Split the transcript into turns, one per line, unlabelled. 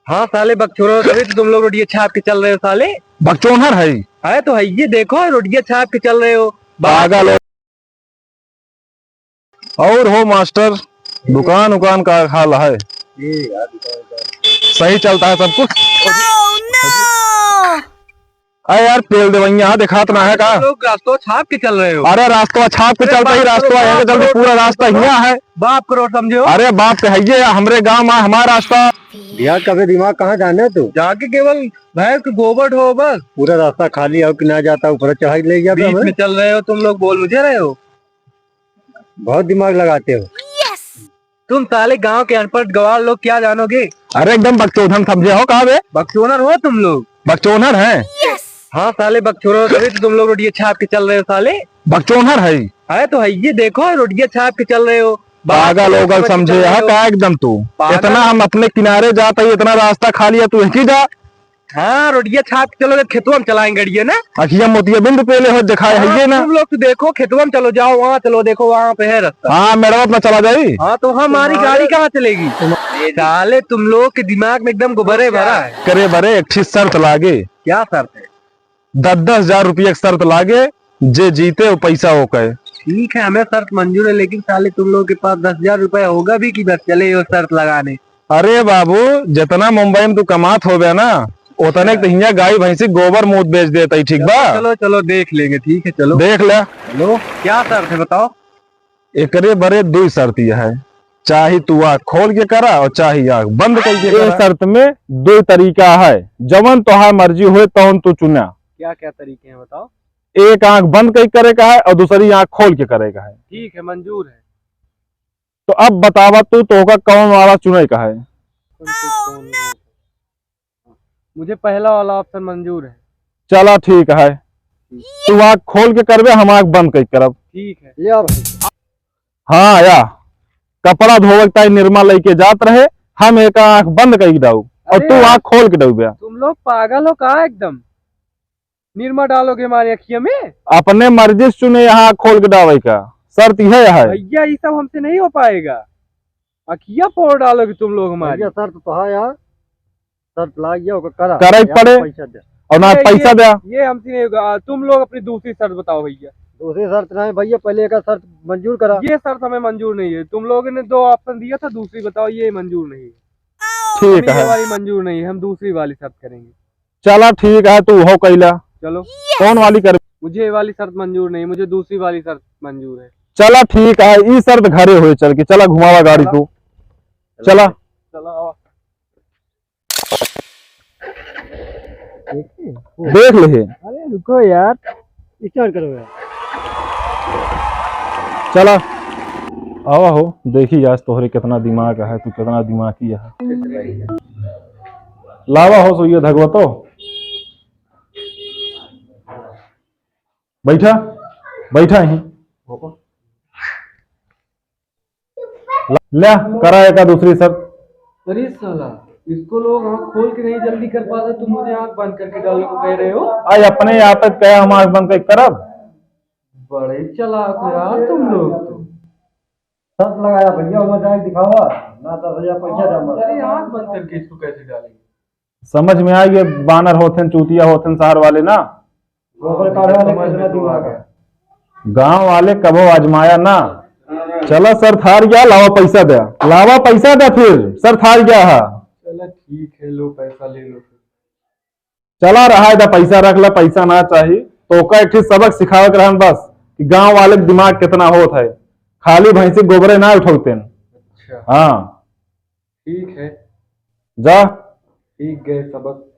हाँ साले बकचोदर, तभी तो तुम लोग रोटियां छाप के चल रहे हो साले।
बकचोदर है।
है तो है, ये देखो रोटियां छाप के चल रहे हो।
पागल हो। और हो मास्टर, दुकान उकान का हाल है? सही चलता है सब कुछ? अरे यार तेल दवैया दिखात ना है का?
तुम लोग रास्तों छाप के चल रहे हो।
अरे रास्ता छाप के चलता ही, रास्ता है के चलते पूरा रास्ता यहाँ है।
बाप करो समझो।
अरे बाप कहिए, हमरे गांव में हमारा रास्ता।
यार कभी दिमाग कहाँ जाने तू?
जाके केवल भैंस के गोबर ढो बस।
पूरा रास्ता खाली हो कि ना जाता, ऊपर चढ़ाई ले गया।
बीच में चल रहे हो तुम लोग, बोल मुझे रहे हो।
बहुत दिमाग लगाते हो।
तुम साले गांव के अनपढ़ गवार लोग क्या जानोगे।
अरे एकदम बकचोदन समझे हो कहा?
बकचोदर हो तुम लोग।
बकचोदर है।
हाँ साले बकचोदर, तभी तो तुम लोग रोटियां छाप के चल रहे हो साले।
बकचोदर
है तो है, ये देखो रोटियां छाप के चल रहे हो।
पागल होगल समझे है का एकदम तू? इतना हम अपने किनारे जाते ही इतना रास्ता खाली है, तू ही जा।
हाँ रोटियां छाप के चलोगे, खेतवा में चलाएंगे गड़िया ना।
अखिया मोतिया बिंद पहले हो दिखाए है ये ना।
तुम लोग तो देखो खेतवा में चलो, जाओ वहाँ चलो, देखो वहाँ पे है रास्ता।
हाँ मेरा में चला जाई।
हाँ तो हमारी गाड़ी कहाँ चलेगी? साले तुम लोग के दिमाग में एकदम गुब्बारे भरा है।
करे बरे एक शर्त लागे।
क्या शर्त है?
10-10 हजार रुपया की शर्त लागे, जे जीते वो पैसा हो कहे।
ठीक है, हमें शर्त मंजूर है, लेकिन साले तुम लोग के पास 10,000 रुपया होगा भी कि बस चले वो शर्त लगाने?
अरे बाबू, जितना मुंबई में तू कमात हो गया ना, उतने तो यहाँ गाय भैंसी गोबर मूत बेच देता ही। ठीक बा,
चलो चलो देख लेंगे। ठीक है चलो
देख ले।
चलो क्या शर्त है बताओ?
एकरे बरे दो शर्त है, चाहे तू आँख खोल के करा और चाहे आँख बंद करके करा। शर्त में दो तरीका है, जवन तोहार मर्जी हो तवन तू चुना।
क्या क्या तरीके हैं बताओ?
एक आंख बंद करके करे का है और दूसरी आंख खोल के करे का है।
ठीक है, मंजूर है।
तो अब बतावा तू तो का कौन वाला चुने का है?
मुझे पहला वाला ऑप्शन मंजूर है।
चला ठीक है, तू आंख खोल के करबे, हम आंख बंद करके करब।
ठीक है।
ले आओ भाई।
हाँ या कपड़ा धोवता निर्मा लेके जात रहे, हम एक आंख बंद कर दाऊ और तू आंख खोल के दऊ।
तुम लोग पागल हो कहा? एकदम निरमा डालोगे हमारी अखिया में?
अपने मर्जी से चुने, यहाँ खोल के डावे का शर्त यह है।
भैया ये सब हमसे नहीं हो पाएगा, अखिया फोड़ डालोगे तुम लोग हमारी।
शर्त तो है यार, शर्त लाग गया करा
करे पड़े
पैसा दे।
और ना पैसा दे।
ये हमसे नहीं होगा। तुम लोग अपनी दूसरी शर्त बताओ भैया।
दूसरी शर्त नहीं भैया, पहले एक शर्त मंजूर करा।
ये शर्त हमें मंजूर नहीं है। तुम लोगों ने 2 ऑप्शन दिया था, दूसरी बताओ। ये मंजूर नहीं है।
ठीक है,
वाली मंजूर नहीं है, हम दूसरी वाली शर्त करेंगे।
चला ठीक है, तू हो कैला।
चलो
कौन वाली कर?
मुझे ये वाली शर्त मंजूर नहीं, मुझे दूसरी वाली शर्त मंजूर है।
चला ठीक है, ई शर्त घरे हुए चल के। चला घुमावा गाड़ी तू, चला
चलो
देख ले।
अरे रुको यार,
स्टार्ट करो यार।
चला आवा हो, देखी आज तोहरे कितना दिमाग है, तू कितना दिमागी है। लावा हो सो ये धगवतो बैठा बैठा ही ले करा का दूसरी शर्त।
अरे साला, इसको लोग आँख खोल के नहीं जल्दी कर पाते, तुम मुझे आँख बंद करके डालो को कह रहे हो?
आज अपने यहाँ पे क्या हम आँख बंद करके करब?
बड़े चालाक हो यार तुम लोग तो।
शर्त लगाया भैया, मजाक दिखावा ना, 10,000 पैसा दे।
अरे आँख बंद करके इसको कैसे डालेंगे?
समझ में आ गए? बानर होते चूतिया होते शहर वाले ना, गांव वाले कबो आजमाया ना। चलो सर थार गया, लावा पैसा दे। लावा पैसा दे, फिर सर थार गया है।
चलो ठीक है, लो पैसा ले लो।
चला रहा है पैसा रख ला, पैसा ना चाहिए तो का एक सबक सिखावे के रहन बस कि गांव वाले के दिमाग कितना होत है, खाली भैंसी गोबरे ना उठौते।
अच्छा
हाँ
ठीक है,
जा।
ठीक गए सबक।